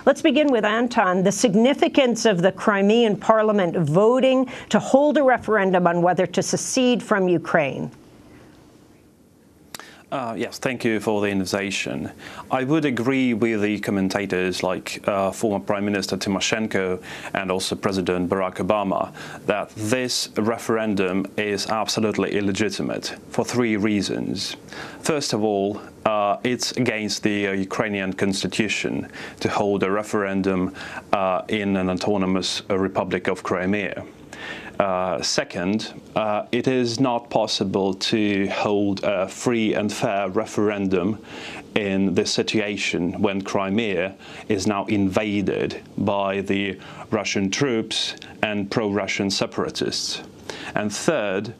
Let's begin with Anton. The significance of the Crimean Parliament voting to hold a referendum on whether to secede from Ukraine. Yes, thank you for the invitation. I would agree with the commentators like former Prime Minister Tymoshenko and also President Barack Obama that this referendum is absolutely illegitimate for three reasons. First of all, it's against the Ukrainian constitution to hold a referendum in an autonomous Republic of Crimea. Second, it is not possible to hold a free and fair referendum in this situation when Crimea is now invaded by the Russian troops and pro-Russian separatists. And third,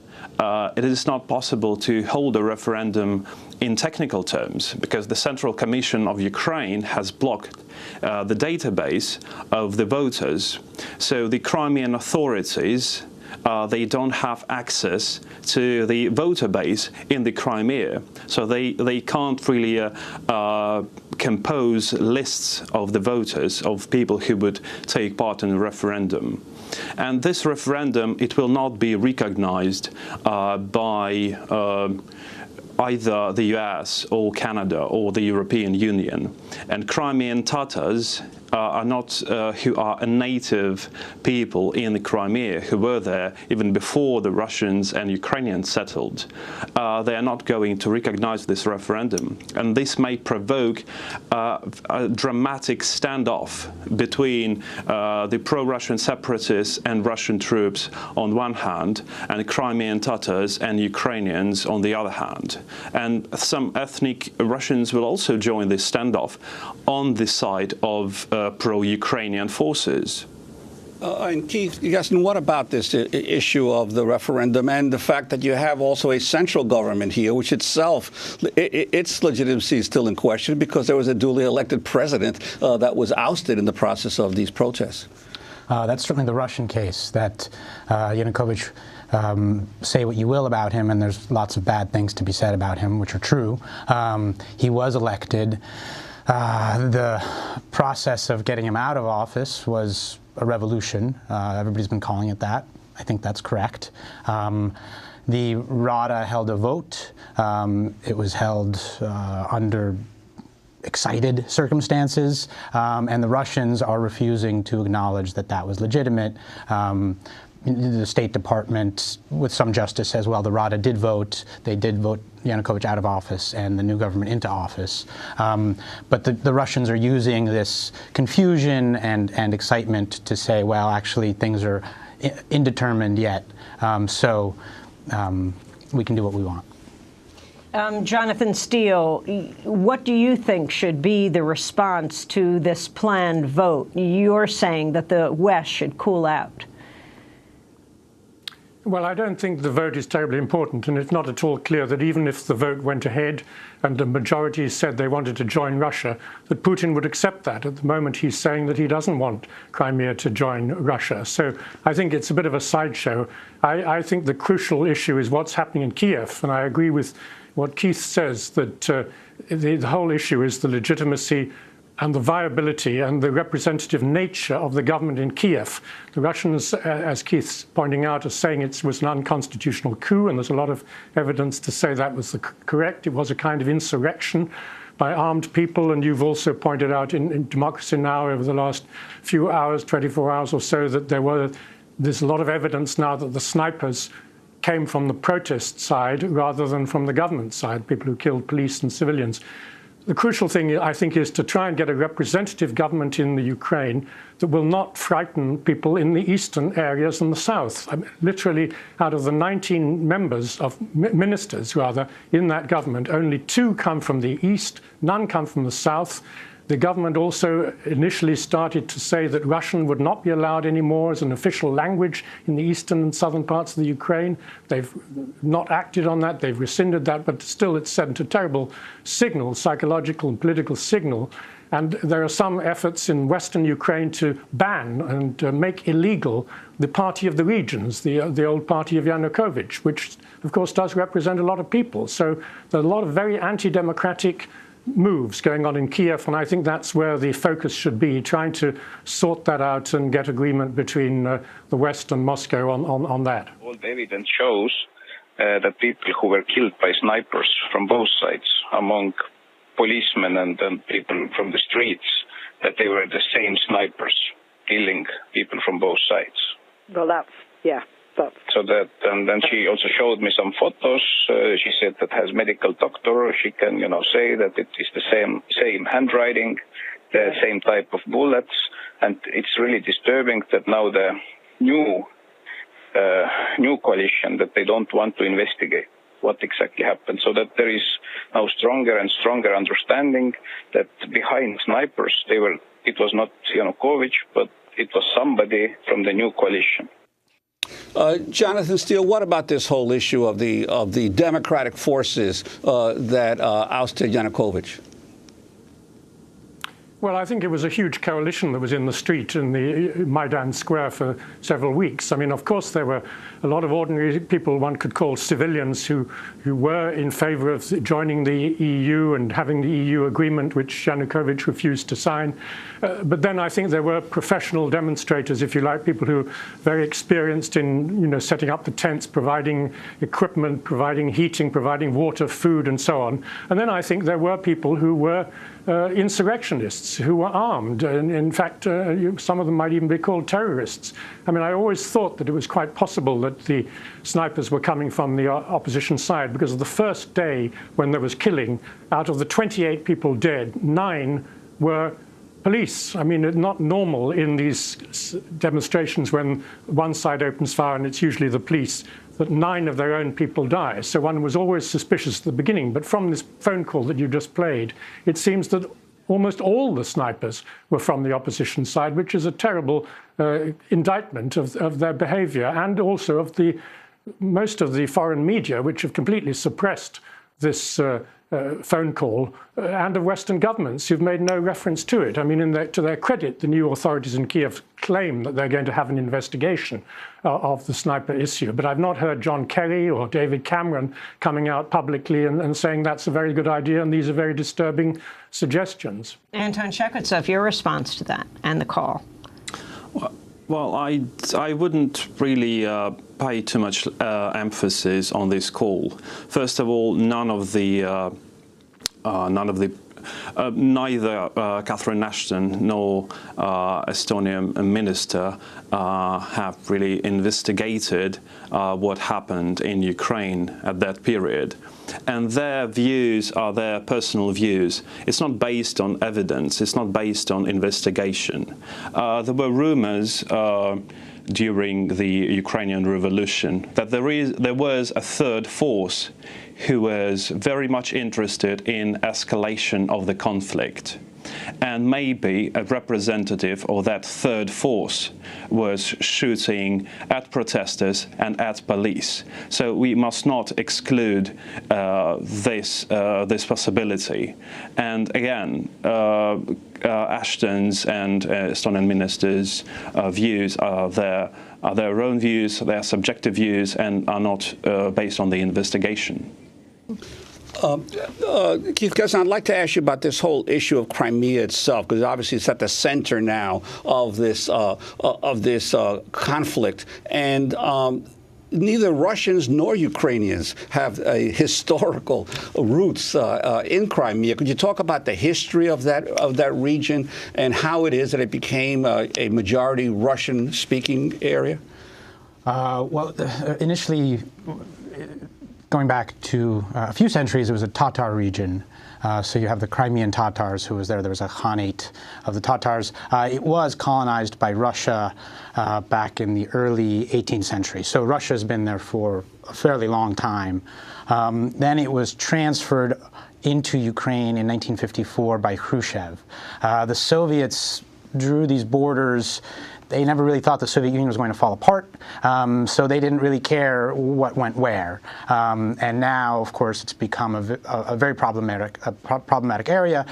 it is not possible to hold a referendum in technical terms because the Central Commission of Ukraine has blocked the database of the voters. So the Crimean authorities they don't have access to the voter base in the Crimea, so they can't really compose lists of the voters, of people who would take part in the referendum. And this referendum, it will not be recognized by either the US or Canada or the European Union. And Crimean Tatars are not who are a native people in the Crimea who were there even before the Russians and Ukrainians settled. They are not going to recognize this referendum, and this may provoke a dramatic standoff between the pro-Russian separatists and Russian troops on one hand, and Crimean Tatars and Ukrainians on the other hand. And some ethnic Russians will also join this standoff on the side of pro-Ukrainian forces. And Keith, what about this issue of the referendum and the fact that you have also a central government here, which itself, its legitimacy is still in question because there was a duly elected president that was ousted in the process of these protests? That's certainly the Russian case, that Yanukovych, say what you will about him, and there's lots of bad things to be said about him, which are true. He was elected. The process of getting him out of office was a revolution. Everybody's been calling it that. I think that's correct. The Rada held a vote. It was held under excited circumstances, and the Russians are refusing to acknowledge that that was legitimate. The State Department, with some justice, says, well, the Rada did vote. They did vote Yanukovych out of office and the new government into office. But the Russians are using this confusion and excitement to say, well, actually, things are indeterminate yet, so we can do what we want. Jonathan Steele, what do you think should be the response to this planned vote? You're saying that the West should cool out. Well, I don't think the vote is terribly important, and it's not at all clear that even if the vote went ahead and the majority said they wanted to join Russia, that Putin would accept that. At the moment, he's saying that he doesn't want Crimea to join Russia. So I think it's a bit of a sideshow. I think the crucial issue is what's happening in Kiev, and I agree with what Keith says, that the whole issue is the legitimacy and the viability and the representative nature of the government in Kiev. The Russians, as Keith's pointing out, are saying it was an unconstitutional coup, and there's a lot of evidence to say that was correct. It was a kind of insurrection by armed people, and you've also pointed out in Democracy Now! Over the last few hours, 24 hours or so, that there's a lot of evidence now that the snipers came from the protest side rather than from the government side, people who killed police and civilians. The crucial thing, I think, is to try and get a representative government in the Ukraine that will not frighten people in the eastern areas and the south. I mean, literally, out of the 19 ministers in that government, only 2 come from the east, none come from the south. The government also initially started to say that Russian would not be allowed anymore as an official language in the eastern and southern parts of the Ukraine. They've not acted on that. They've rescinded that, but still it sent a terrible signal, psychological and political signal. And there are some efforts in Western Ukraine to ban and make illegal the Party of the Regions, the old party of Yanukovych, which, of course, does represent a lot of people. So there are a lot of very anti-democratic moves going on in Kiev, and I think that's where the focus should be, trying to sort that out and get agreement between the West and Moscow on that. All the evidence shows that people who were killed by snipers from both sides, among policemen and people from the streets, that they were the same snipers killing people from both sides. Well, So that, and then she also showed me some photos. She said that has medical doctor. She can, say that it is the same handwriting, the same type of bullets, and it's really disturbing that now the new coalition that they don't want to investigate what exactly happened, so that there is now stronger and stronger understanding that behind snipers it was not Yanukovych, but it was somebody from the new coalition. Jonathan Steele, what about this whole issue of the democratic forces that ousted Yanukovych? Well, I think it was a huge coalition that was in the street in the Maidan Square for several weeks. I mean, of course, there were a lot of ordinary people, one could call civilians, who were in favor of joining the EU and having the EU agreement, which Yanukovych refused to sign. But then I think there were professional demonstrators, if you like, people who were very experienced in setting up the tents, providing equipment, providing heating, providing water, food, and so on. And then I think there were people who were insurrectionists who were armed, and in fact some of them might even be called terrorists. I mean, I always thought that it was quite possible that the snipers were coming from the opposition side, because of the first day when there was killing, out of the 28 people dead, 9 were police. I mean, it's not normal in these demonstrations when one side opens fire, and it's usually the police, that 9 of their own people die. So one was always suspicious at the beginning. But from this phone call that you just played, it seems that almost all the snipers were from the opposition side, which is a terrible indictment of their behavior, and also of most of the foreign media, which have completely suppressed this phone call, and of Western governments who've made no reference to it. I mean, to their credit, the new authorities in Kiev claim that they're going to have an investigation of the sniper issue. But I've not heard John Kerry or David Cameron coming out publicly and saying that's a very good idea and these are very disturbing suggestions. Anton Shekhartsov, your response to that and the call? Well, I wouldn't really pay too much emphasis on this call. First of all, neither Catherine Ashton nor Estonian minister have really investigated what happened in Ukraine at that period. And their views are their personal views. It's not based on evidence. It's not based on investigation. There were rumors during the Ukrainian revolution that there was a third force who was very much interested in escalation of the conflict. And maybe a representative of that third force was shooting at protesters and at police. So we must not exclude this possibility. And again, Ashton's and Estonian ministers' views are their own views, their subjective views, and are not based on the investigation. Keith Gusson, I'd like to ask you about this whole issue of Crimea itself, because obviously it's at the center now of this conflict, and neither Russians nor Ukrainians have historical roots in Crimea. Could you talk about the history of that region and how it is that it became a majority Russian-speaking area? Well, initially, going back to a few centuries, it was a Tatar region. So you have the Crimean Tatars who was there. There was a Khanate of the Tatars. It was colonized by Russia back in the early 18th century. So Russia's been there for a fairly long time. Then it was transferred into Ukraine in 1954 by Khrushchev. The Soviets drew these borders. They never really thought the Soviet Union was going to fall apart, so they didn't really care what went where. And now, of course, it's become a very problematic area.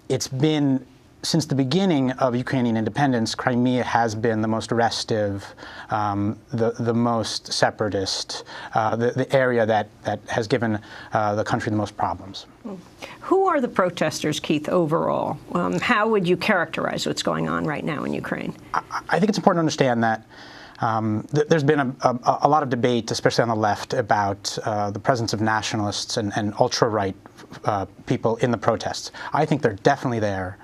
It's been since the beginning of Ukrainian independence, Crimea has been the most restive, the most separatist, the area that has given the country the most problems. Who are the protesters, Keith, overall? How would you characterize what's going on right now in Ukraine? I think it's important to understand that there's been a lot of debate, especially on the left, about the presence of nationalists and ultra-right people in the protests. I think they're definitely there.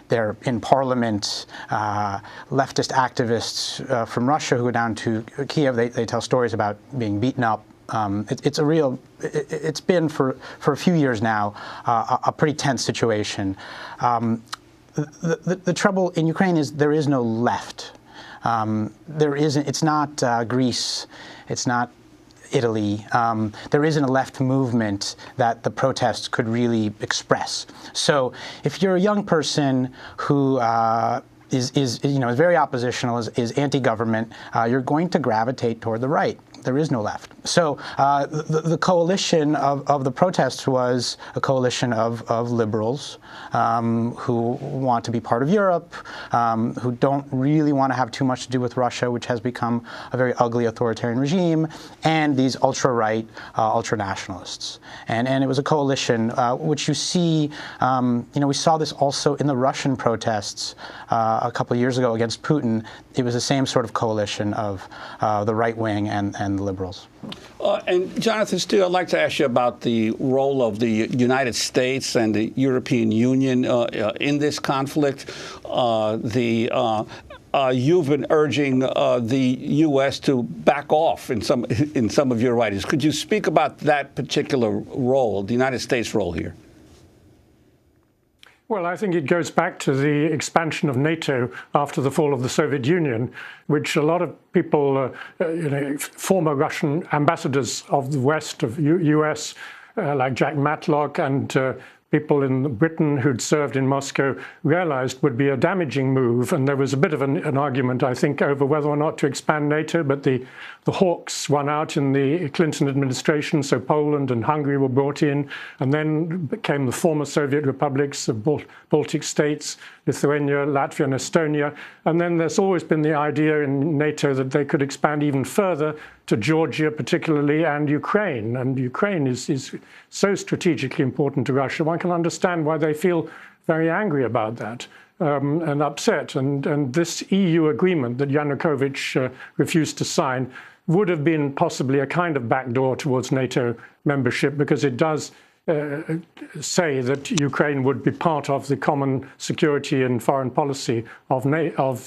They're in parliament. Leftist activists from Russia who go down to Kiev, they tell stories about being beaten up. It's been for a few years now a pretty tense situation. The trouble in Ukraine is there is no left. There isn't. It's not Greece. It's not Italy. There isn't a left movement that the protests could really express. So, if you're a young person who is very oppositional, is anti-government, you're going to gravitate toward the right. There is no left. So the coalition of the protests was a coalition of liberals who want to be part of Europe, who don't really want to have too much to do with Russia, which has become a very ugly authoritarian regime, and these ultra-right, ultra-nationalists. And it was a coalition which you see, we saw this also in the Russian protests a couple of years ago against Putin. It was the same sort of coalition of the right wing and the liberals. And Jonathan Steele, I'd like to ask you about the role of the United States and the European Union in this conflict. You've been urging the U.S. to back off in some of your writings. Could you speak about that particular role, the United States role here? Well, I think it goes back to the expansion of NATO after the fall of the Soviet Union, which a lot of people, former Russian ambassadors of the West, of U.S., like Jack Matlock and people in Britain who'd served in Moscow realized would be a damaging move. And there was a bit of an argument, I think, over whether or not to expand NATO. But the hawks won out in the Clinton administration. So Poland and Hungary were brought in, and then became the former Soviet republics of Baltic states, Lithuania, Latvia, and Estonia. And then there's always been the idea in NATO that they could expand even further to Georgia particularly, and Ukraine. And Ukraine is so strategically important to Russia. One can understand why they feel very angry about that and upset. And this EU agreement that Yanukovych refused to sign would have been possibly a kind of backdoor towards NATO membership, because it does say that Ukraine would be part of the common security and foreign policy of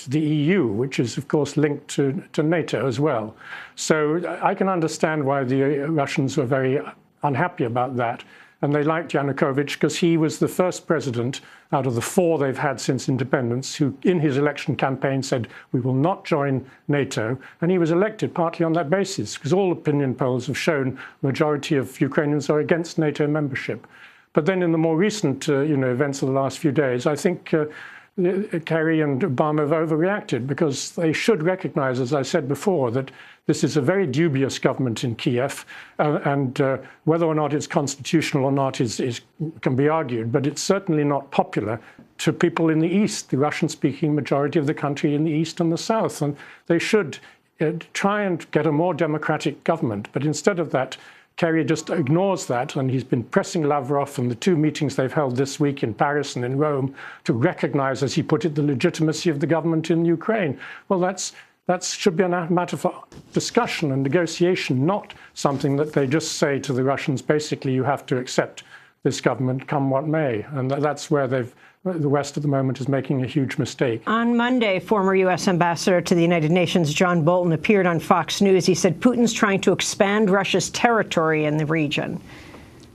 the EU, which is, of course, linked to NATO as well. So I can understand why the Russians were very unhappy about that. And they liked Yanukovych because he was the first president out of the four they've had since independence who, in his election campaign, said, we will not join NATO. And he was elected partly on that basis, because all opinion polls have shown the majority of Ukrainians are against NATO membership. But then in the more recent events of the last few days, I think Kerry and Obama have overreacted, because they should recognize, as I said before, that this is a very dubious government in Kiev, and whether or not it's constitutional or not can be argued, but it's certainly not popular to people in the East, the Russian-speaking majority of the country in the East and the South. And they should try and get a more democratic government. But instead of that, Kerry just ignores that, and he's been pressing Lavrov in the two meetings they've held this week in Paris and in Rome to recognize, as he put it, the legitimacy of the government in Ukraine. Well, that should be a matter for discussion and negotiation, not something that they just say to the Russians, basically, you have to accept this government, come what may. And that's where the West at the moment is making a huge mistake. On Monday, former U.S. Ambassador to the United Nations John Bolton appeared on Fox News. He said Putin's trying to expand Russia's territory in the region.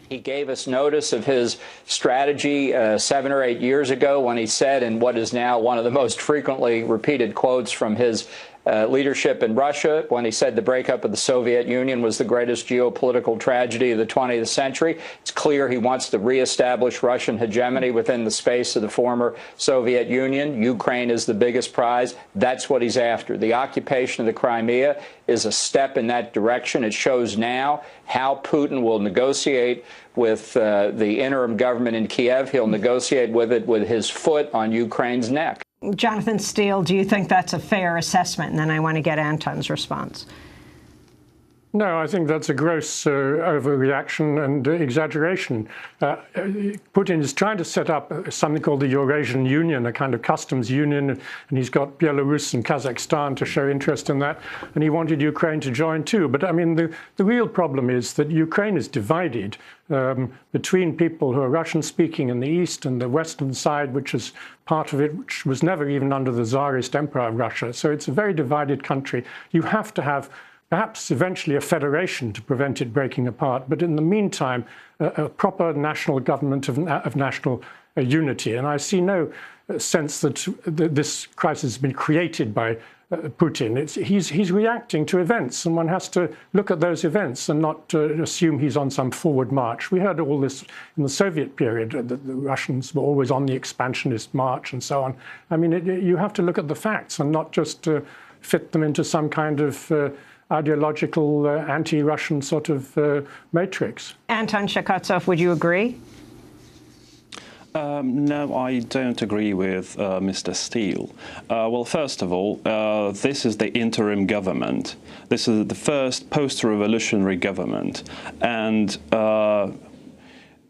He gave us notice of his strategy 7 or 8 years ago when he said, in what is now one of the most frequently repeated quotes from his leadership in Russia when he said the breakup of the Soviet Union was the greatest geopolitical tragedy of the 20th century. It's clear he wants to reestablish Russian hegemony within the space of the former Soviet Union. Ukraine is the biggest prize. That's what he's after. The occupation of the Crimea is a step in that direction. It shows now how Putin will negotiate with the interim government in Kiev. He'll negotiate with it with his foot on Ukraine's neck. Jonathan Steele, do you think that's a fair assessment? And then I want to get Anton's response. No, I think that's a gross overreaction and exaggeration. Putin is trying to set up something called the Eurasian Union, a kind of customs union, and he's got Belarus and Kazakhstan to show interest in that, and he wanted Ukraine to join too. But I mean, the real problem is that Ukraine is divided between people who are Russian-speaking in the east and the western side, which is part of it, which was never even under the Tsarist Empire of Russia. So it's a very divided country. You have to have perhaps eventually a federation to prevent it breaking apart. But in the meantime, a proper national government of national unity. And I see no sense that this crisis has been created by Putin. He's reacting to events, and one has to look at those events and not assume he's on some forward march. We heard all this in the Soviet period, that the Russians were always on the expansionist march and so on. I mean, you have to look at the facts and not just fit them into some kind of ideological anti-Russian sort of matrix. Anton Shekatsov, would you agree? No, I don't agree with Mr. Steele. Well, first of all, this is the interim government. This is the first post-revolutionary government, and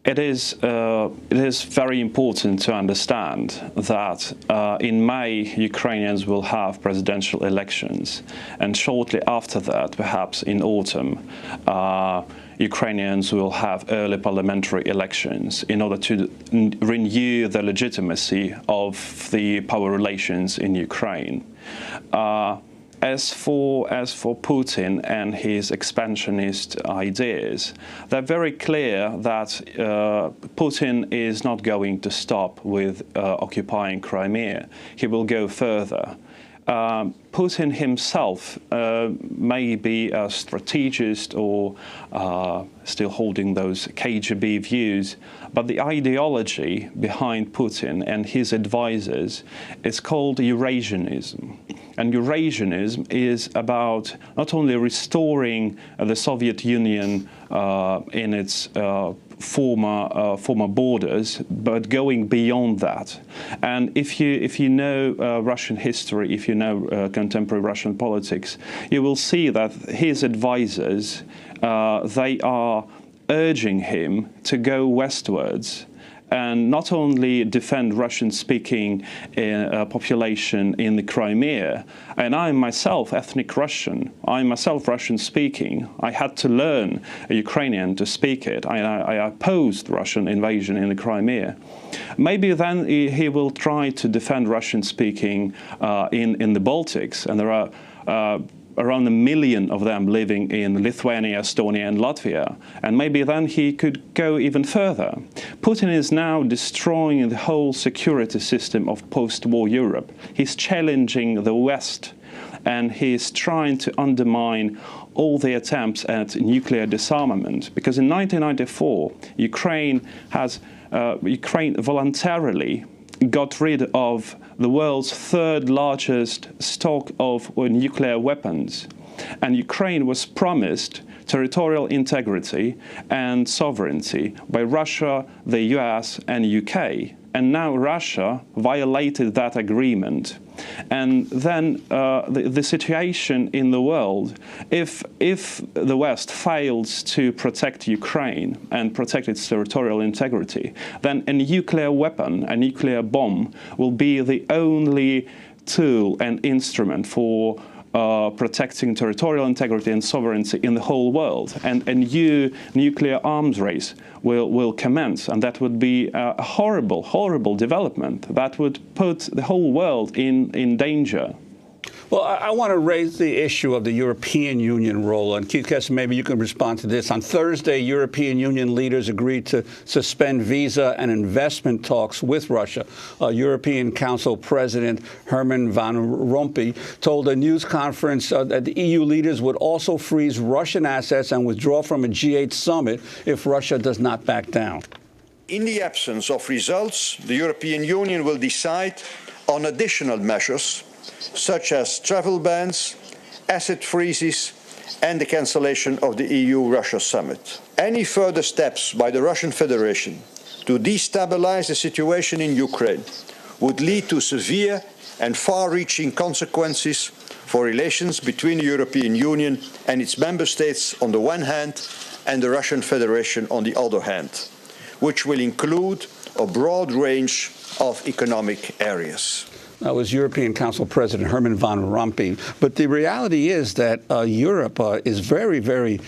it is very important to understand that in May, Ukrainians will have presidential elections, and shortly after that, perhaps in autumn, Ukrainians will have early parliamentary elections in order to renew the legitimacy of the power relations in Ukraine. As for Putin and his expansionist ideas, they're very clear that Putin is not going to stop with occupying Crimea. He will go further. Putin himself may be a strategist or still holding those KGB views, but the ideology behind Putin and his advisors is called Eurasianism. And Eurasianism is about not only restoring the Soviet Union in its former borders, but going beyond that. And if you know Russian history, if you know contemporary Russian politics, you will see that his advisors they are urging him to go westwards and not only defend Russian-speaking population in the Crimea. And I'm myself ethnic Russian. I'm myself Russian-speaking. I had to learn Ukrainian to speak it. I opposed Russian invasion in the Crimea. Maybe then he will try to defend Russian-speaking in the Baltics, and there are around 1 million of them living in Lithuania, Estonia, and Latvia. And maybe then he could go even further. Putin is now destroying the whole security system of post-war Europe. He's challenging the West, and he's trying to undermine all the attempts at nuclear disarmament. Because in 1994, Ukraine voluntarily got rid of the world's third largest stock of nuclear weapons. And Ukraine was promised territorial integrity and sovereignty by Russia, the US, and UK. And now Russia violated that agreement. And then the situation in the world, if the West fails to protect Ukraine and protect its territorial integrity, then a nuclear weapon, a nuclear bomb, will be the only tool and instrument for protecting territorial integrity and sovereignty in the whole world. And a new nuclear arms race will commence, and that would be a horrible, horrible development that would put the whole world in danger. Well, I want to raise the issue of the European Union role. And Keith Kessler, maybe you can respond to this. On Thursday, European Union leaders agreed to suspend visa and investment talks with Russia. European Council President Herman Van Rompuy told a news conference that the EU leaders would also freeze Russian assets and withdraw from a G8 summit if Russia does not back down. In the absence of results, the European Union will decide on additional measures, such as travel bans, asset freezes, and the cancellation of the EU-Russia summit. Any further steps by the Russian Federation to destabilize the situation in Ukraine would lead to severe and far-reaching consequences for relations between the European Union and its member states on the one hand and the Russian Federation on the other hand, which will include a broad range of economic areas. That was European Council President Herman Van Rompuy. But the reality is that Europe is very, very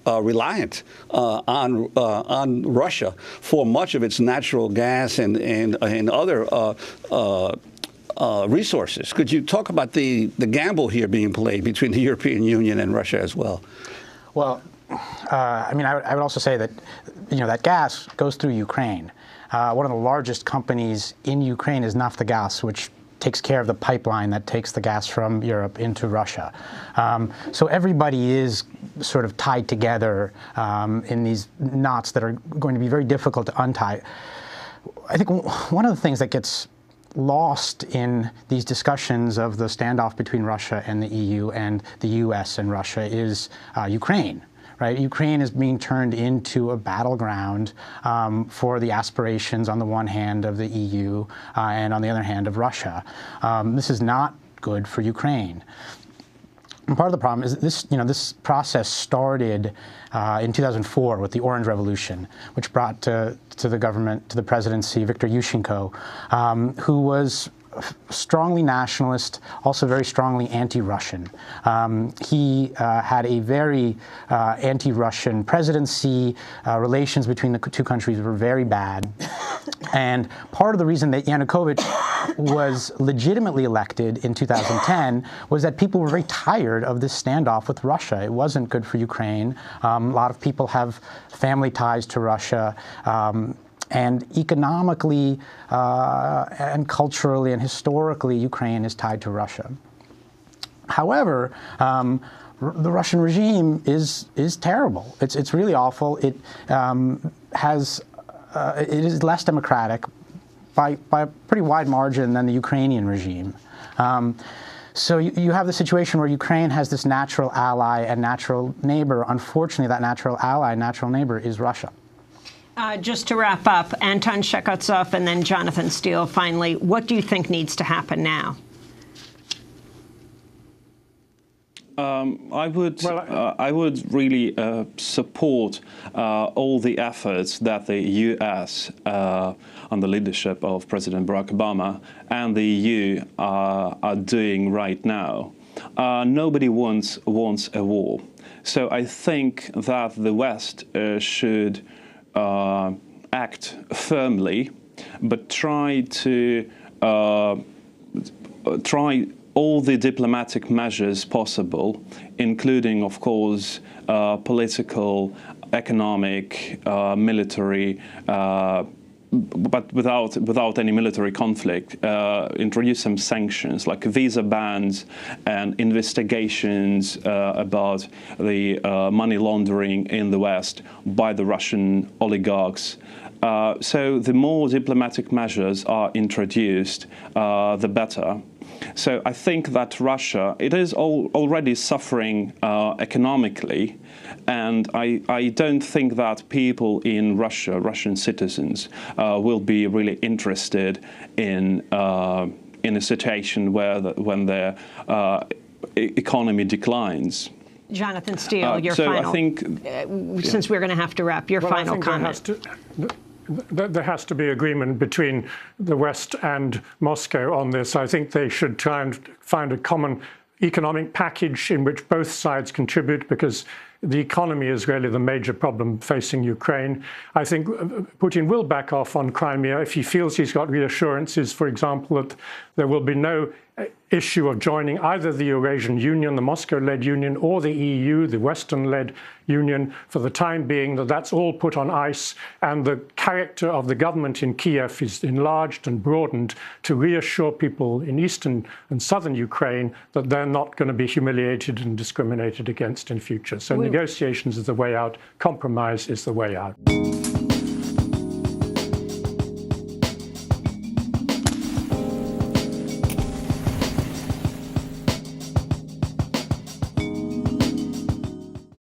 reliant on Russia for much of its natural gas and other resources. Could you talk about the gamble here being played between the European Union and Russia as well? Well, I mean, I would also say that, that gas goes through Ukraine. One of the largest companies in Ukraine is Naftogaz, which takes care of the pipeline that takes the gas from Europe into Russia. So everybody is sort of tied together in these knots that are going to be very difficult to untie. I think one of the things that gets lost in these discussions of the standoff between Russia and the EU and the US and Russia is Ukraine. Right? Ukraine is being turned into a battleground for the aspirations, on the one hand, of the EU and on the other hand of Russia. This is not good for Ukraine. And part of the problem is this, this process started in 2004 with the Orange Revolution, which brought to the government, to the presidency, Viktor Yushchenko, who was strongly nationalist, also very strongly anti-Russian. He had a very anti-Russian presidency. Relations between the two countries were very bad. And part of the reason that Yanukovych was legitimately elected in 2010 was that people were very tired of this standoff with Russia. It wasn't good for Ukraine. A lot of people have family ties to Russia. And economically and culturally and historically, Ukraine is tied to Russia. However, the Russian regime is terrible. It's really awful. It is less democratic by a pretty wide margin than the Ukrainian regime. So you have the situation where Ukraine has this natural ally and natural neighbor. Unfortunately, that natural ally and natural neighbor is Russia. Just to wrap up, Anton Shekatsov and then Jonathan Steele, finally, what do you think needs to happen now? I would really support all the efforts that the U.S. under leadership of President Barack Obama and the EU are doing right now. Nobody wants a war, so I think that the West should act firmly, but try all the diplomatic measures possible, including, of course, political, economic, military, but without any military conflict, introduce some sanctions like visa bans and investigations about the money laundering in the West by the Russian oligarchs. So the more diplomatic measures are introduced, the better. So I think that Russia, it is already suffering economically, and I don't think that people in Russia, Russian citizens, will be really interested in a situation when their economy declines. Jonathan Steele, your so final. I think, since we're going to have to wrap, your final comment. There has to be agreement between the West and Moscow on this. I think they should try and find a common economic package in which both sides contribute, because the economy is really the major problem facing Ukraine. I think Putin will back off on Crimea if he feels he's got reassurances, for example, that there will be no issue of joining either the Eurasian Union, the Moscow-led Union, or the EU, the Western-led Union, for the time being, that's all put on ice, and the character of the government in Kiev is enlarged and broadened to reassure people in eastern and southern Ukraine that they're not going to be humiliated and discriminated against in future. So negotiations is the way out, compromise is the way out.